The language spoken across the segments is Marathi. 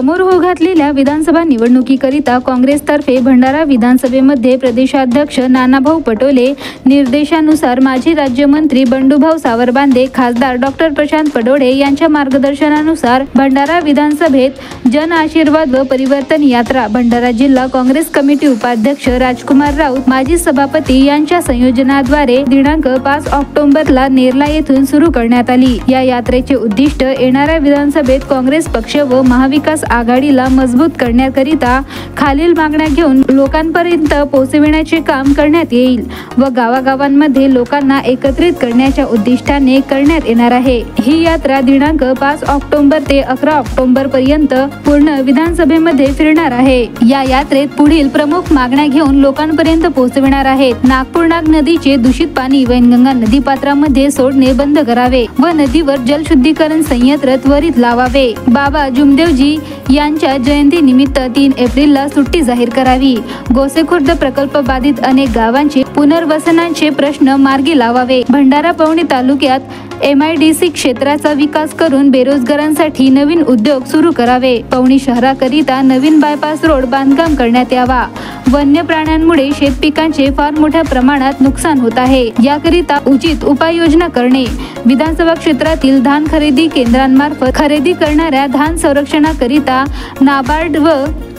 समोर होऊ घातलेल्या विधानसभा निवडणुकीकरिता काँग्रेसतर्फे भंडारा विधानसभेमध्ये प्रदेशाध्यक्ष नानाभाऊ पटोले निर्देशानुसार माजी राज्यमंत्री बंडूभाऊ सावरबांदे, खासदार डॉक्टर प्रशांत पडोळे यांच्या मार्गदर्शनानुसार भंडारा विधानसभेत जन आशीर्वाद व परिवर्तन यात्रा भंडारा जिल्हा काँग्रेस कमिटी उपाध्यक्ष राजकुमार राऊत माजी सभापती यांच्या संयोजनाद्वारे दिनांक 5 ऑक्टोबरला नेरला येथून सुरू करण्यात आली। या यात्रेचे उद्दिष्ट येणाऱ्या विधानसभेत काँग्रेस पक्ष व महाविकास आघाडीला मजबूत करण्याकरिता खालील मागण्या घेऊन लोकांपर्यंत पोहोचविण्याचे काम करण्यात येईल व गावागावांमध्ये लोकांना एकत्रित करण्याच्या उद्दिष्टाने करण्यात येणार आहे। ही यात्रा दिनांक 5 ऑक्टोबर ते 11 ऑक्टोबर पर्यंत पूर्ण विधानसभेमध्ये फिरणार आहे। या यात्रेत पुढील प्रमुख मागण्या घेऊन लोकांपर्यंत पोहोचविणार आहेत। नागपूरनाग नदीचे दूषित पाणी वैनगंगा नदीपात्रामध्ये सोडणे बंद करावे व नदीवर जलशुद्धीकरण संयंत्र त्वरित लावावे। बाबा जुमदेवजी यांच्या जयंती निमित्त 3 एप्रिलला सुट्टी जाहीर करावी। गोसेखुर्द प्रकल्प बाधित अनेक गावांचे पुनर्वसनाचे प्रश्न मार्गी लावावे। भंडारा पवनी तालुक्यात MIDC क्षेत्राचा विकास करून बेरोजगारांसाठी नवीन उद्योग सुरू करावे। पवनी शहराकरिता नवीन बायपास रोड बांधकाम करण्यात यावा। वन्य प्राण्यांमुळे शेतपिकांचे फार मोठ्या प्रमाणात नुकसान होत आहे, याकरिता उचित उपाययोजना करणे। विधानसभा क्षेत्रातील धान खरेदी केंद्रांमार्फत खरेदी करणाऱ्या धान संरक्षणाकरिता नाबार्ड व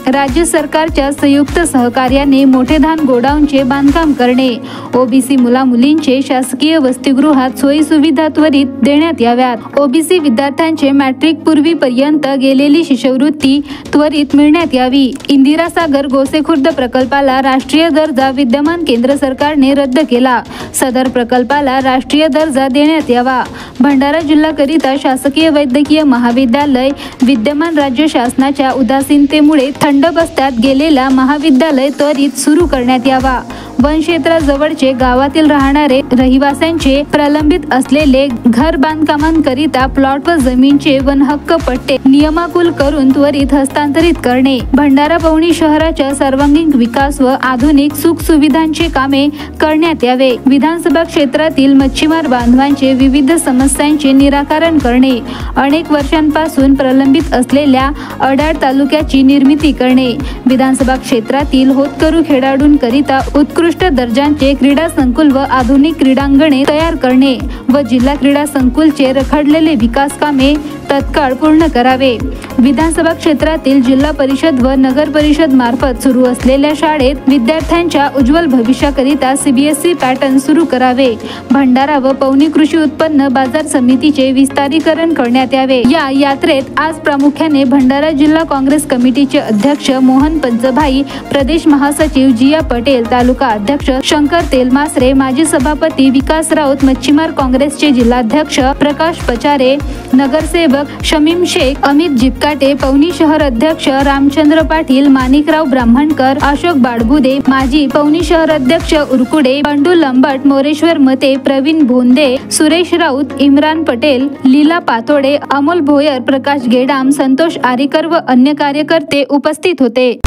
राज्य सरकारच्या संयुक्त सहकार्याने मोठे धान गोडाऊनचे बांधकाम करणे। OBC मुलामुलींचे शासकीय वसतिगृहात सोयी सुविधा त्वरित देण्यात याव्यात। OBC विद्यार्थ्यांचे मॅट्रिक पूर्वीपर्यंत गेलेली शिष्यवृत्ती त्वरित मिळण्यात यावी। इंदिरा सागर गोसेखुर्द प्रकल्पाला राष्ट्रीय दर्जा विद्यमान केंद्र सरकारने रद्द केला। सदर प्रकल्पाला राष्ट्रीय दर्जा देण्यात यावा। भंडारा जिल्ह्याकरिता शासकीय वैद्यकीय महाविद्यालय विद्यमान राज्य शासनाच्या उदासीनतेमुळे थंड बस्त्यात गेलेला महाविद्यालय त्वरित सुरू करण्यात यावा। वन क्षेत्राजवळचे गावातील राहणारे रहिवाशांचे प्रलंबित असलेले घर बांधकामांकरिता प्लॉट व जमीनचे वन हक्क पट्टे नियमाकुल करून त्वरित हस्तांतरित करणे। भंडारा पवनी शहराच्या सर्वांगीण विकास व आधुनिक सुख सुविधांचे कामे करण्यात यावे। विधानसभा क्षेत्रातील मच्छीमार बांधवांचे विविध समस्यांचे निराकरण करणे। अनेक वर्षांपासून प्रलंबित असलेल्या अडाळ तालुक्याची निर्मिती करणे। विधानसभा क्षेत्रातील होतकरू खेळाडूंकरिता उत्कृष्ट दर्जाचे क्रीडा संकुल व आधुनिक क्रीडांगणे तयार करणे व जिल्हा क्रीडा संकुलचे रखडलेले विकास कामे तत्काळ पूर्ण करावे। विधानसभा क्षेत्रातील जिल्हा परिषद व नगर परिषद मार्फत सुरू असलेल्या शाळेत विद्यार्थ्यांच्या उज्ज्वल भविष्याकरिता CBSE पॅटर्न सुरू करावे। भंडारा व पवनी कृषी उत्पन्न बाजार समितीचे विस्तारीकरण करण्यात यावे। या यात्रेत आज प्रामुख्याने भंडारा जिल्हा काँग्रेस कमिटीचे अध्यक्ष मोहन पंचभाई, प्रदेश महासचिव जिया पटेल, तालुका अध्यक्ष शंकर तेलमासरे, माजी सभापती विकास राऊत, मच्छीमार काँग्रेसचे जिल्हाध्यक्ष प्रकाश पचारे, नगरसेवक शमीम शेख, अमित जिपकाटे, पवनी शहर अध्यक्ष रामचंद्र पाटील, माणिकराव ब्राह्मणकर, अशोक बाडबुदे, माजी पवनी शहर अध्यक्ष उरकुडे, बंडू लंबट, मोरेश्वर मते, प्रवीण भोंदे, सुरेश राऊत, इम्रान पटेल, लीला पातोडे, अमोल भोयर, प्रकाश गेडाम, संतोष आरीकर व अन्य कार्यकर्ते उपस्थित होते।